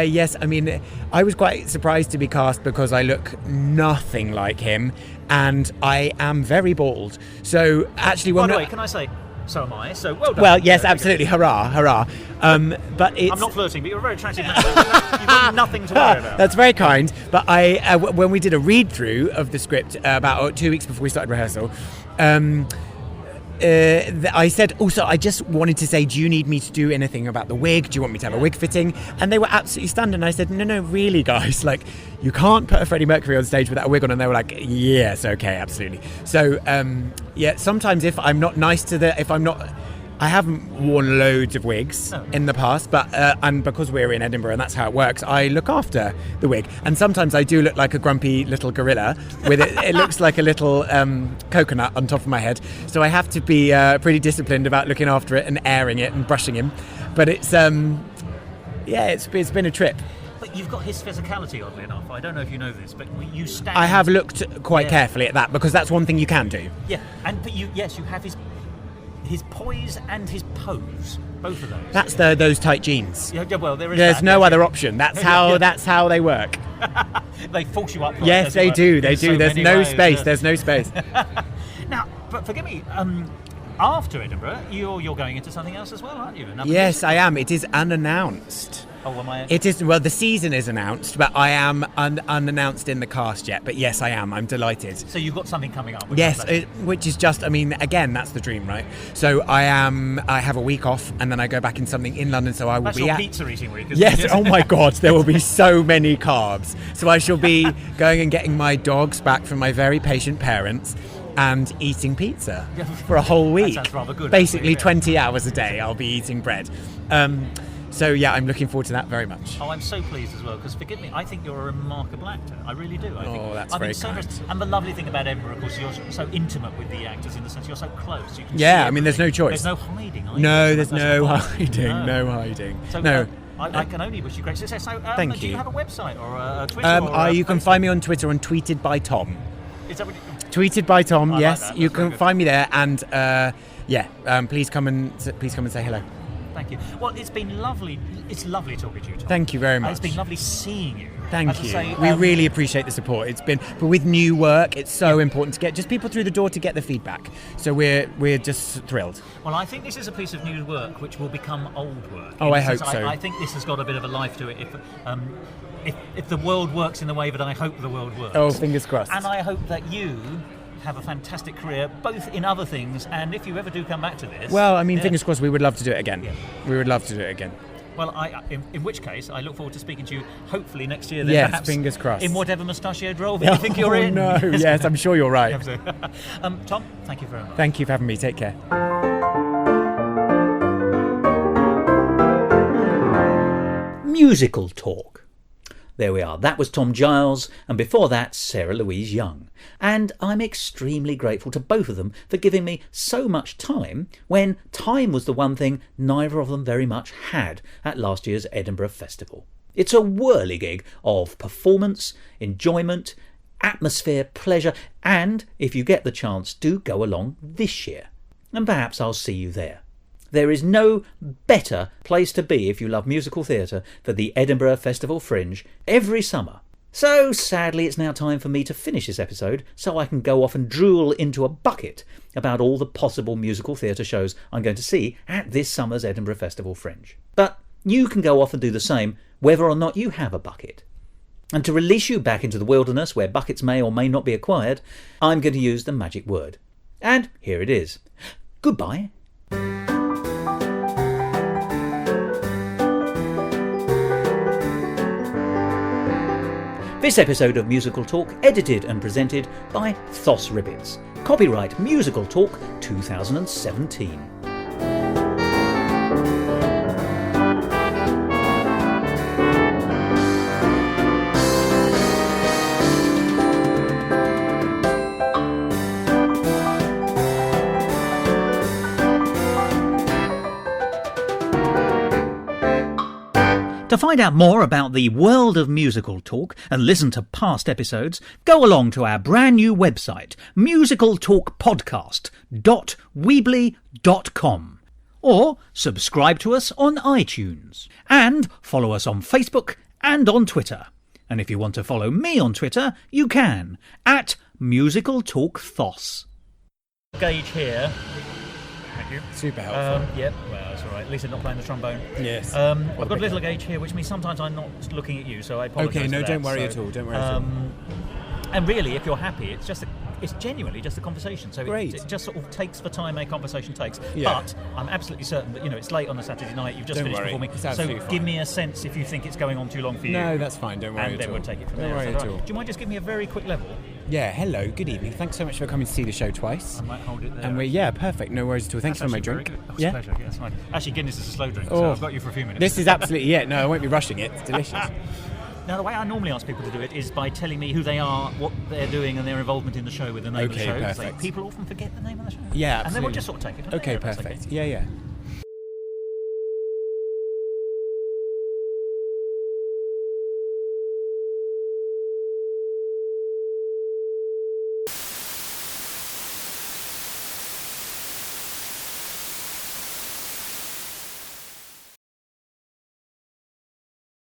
yes, I mean, I was quite surprised to be cast because I look nothing like him, and I am very bald. So, actually, By when the way, can I say, so am I, so well done. well, yes, Yeah, absolutely, hurrah, hurrah. But it's. I'm not flirting, but you're a very attractive man. You've got nothing to worry about. That's very kind. But when we did a read through of the script about 2 weeks before we started rehearsal, I said, also, I just wanted to say, do you need me to do anything about the wig? Do you want me to have a wig fitting? And they were absolutely stunned. And I said, no, really, guys. Like, you can't put a Freddie Mercury on stage without a wig on. And they were like, yes, okay, absolutely. So, sometimes if I'm not nice to I haven't worn loads of wigs in the past, but and because we're in Edinburgh and that's how it works, I look after the wig. And sometimes I do look like a grumpy little gorilla with it. It looks like a little coconut on top of my head. So I have to be pretty disciplined about looking after it and airing it and brushing him. But it's been a trip. But you've got his physicality, oddly enough. I don't know if you know this, but you stand. I have looked quite carefully at that because that's one thing you can do. Yeah, but you have his poise and his pose, both of those. That's those tight jeans. Yeah, well, there's that, no other option. That's how they work. They force you up. Yes, they do. They do. There's no space. Yeah. There's no space. Now, but forgive me. After Edinburgh, you're going into something else as well, aren't you? Yes, I am. It is unannounced. Oh, am I? It is. Well, the season is announced, but I am unannounced in the cast yet. But yes, I am. I'm delighted. So you've got something coming up. Which is just. I mean, again, that's the dream, right? So I have a week off, and then I go back in something in London. So I will that's be your at pizza eating week. Isn't yes. It? Oh my God, there will be so many carbs. So I shall be going and getting my dogs back from my very patient parents. And eating pizza for a whole week. That sounds rather good. Basically, actually, 20 hours a day I'll be eating bread. So yeah, I'm looking forward to that very much. Oh, I'm so pleased as well, because forgive me, I think you're a remarkable actor. I really do. That's very kind. And the lovely thing about Edinburgh, of course, you're so intimate with the actors in the sense you're so close. You can see I mean, there's no choice. There's no hiding. No, there's no hiding. No hiding. So, no. I can only wish you great success. So, thank you. Do you have a website or a Twitter? You can find me on Twitter on Tweeted by Tom. Is that what Tweeted by Tom, yes. Like You can find me there, and please come and say hello. Thank you. Well, it's been lovely. It's lovely talking to you, Tom. Thank you very much. It's been lovely seeing you. Thank you. We really appreciate the support. But with new work, it's so important to get just people through the door to get the feedback. So we're just thrilled. Well, I think this is a piece of new work which will become old work. Oh, I hope so. I think this has got a bit of a life to it. If the world works in the way that I hope the world works. Oh, fingers crossed. And I hope that you have a fantastic career, both in other things, and if you ever do come back to this... Well, I mean, fingers crossed, we would love to do it again. Yeah. We would love to do it again. Well, in which case, I look forward to speaking to you, hopefully next year. Then yes, perhaps fingers crossed. In whatever mustachioed role that you think you're in. No, yes, I'm sure you're right. Tom, thank you very much. Thank you for having me. Take care. Musical Talk. There we are. That was Tom Giles, and before that, Sarah Louise Young. And I'm extremely grateful to both of them for giving me so much time when time was the one thing neither of them very much had at last year's Edinburgh Festival. It's a whirligig of performance, enjoyment, atmosphere, pleasure, and if you get the chance, do go along this year. And perhaps I'll see you there. There is no better place to be if you love musical theatre than the Edinburgh Festival Fringe every summer. So sadly it's now time for me to finish this episode so I can go off and drool into a bucket about all the possible musical theatre shows I'm going to see at this summer's Edinburgh Festival Fringe. But you can go off and do the same whether or not you have a bucket. And to release you back into the wilderness where buckets may or may not be acquired, I'm going to use the magic word. And here it is. Goodbye. This episode of Musical Talk edited and presented by Thos Ribbits. Copyright Musical Talk 2017. To find out more about the world of Musical Talk and listen to past episodes, go along to our brand new website, musicaltalkpodcast.weebly.com, or subscribe to us on iTunes, and follow us on Facebook and on Twitter. And if you want to follow me on Twitter, you can, at MusicalTalkThos. Gauge here. Thank you. Super helpful. Yep, well, that's all right. At least I'm not playing the trombone. Yes. I've got a little gauge here, which means sometimes I'm not looking at you, so I apologise. Okay, no, for that. don't worry at all. Don't worry at all. And really, if you're happy, it's genuinely just a conversation. So Great. it just sort of takes the time a conversation takes. Yeah. But I'm absolutely certain that it's late on a Saturday night. You've just Don't finished worry. performing. It's So absolutely fine. give me a sense if you think it's going on too long for you. No, that's fine. Don't worry And at then all. we'll take it from Don't there. worry Is that at all all. right? Do you mind just giving me a very quick level? Yeah, hello, good evening. Thanks so much for coming to see the show twice. I might hold it there. And perfect. No worries at all. Thanks for my drink. Oh, it's a pleasure. Yeah, it's fine. Actually, Guinness is a slow drink, so I've got you for a few minutes. This is absolutely no, I won't be rushing it. It's delicious. Now, the way I normally ask people to do it is by telling me who they are, what they're doing, and their involvement in the show with the name of the Okay, show. 'Cause, perfect. people often forget the name of the show. Yeah, And then we'll absolutely. just sort of take it from Okay, there, if that's perfect. okay. Yeah.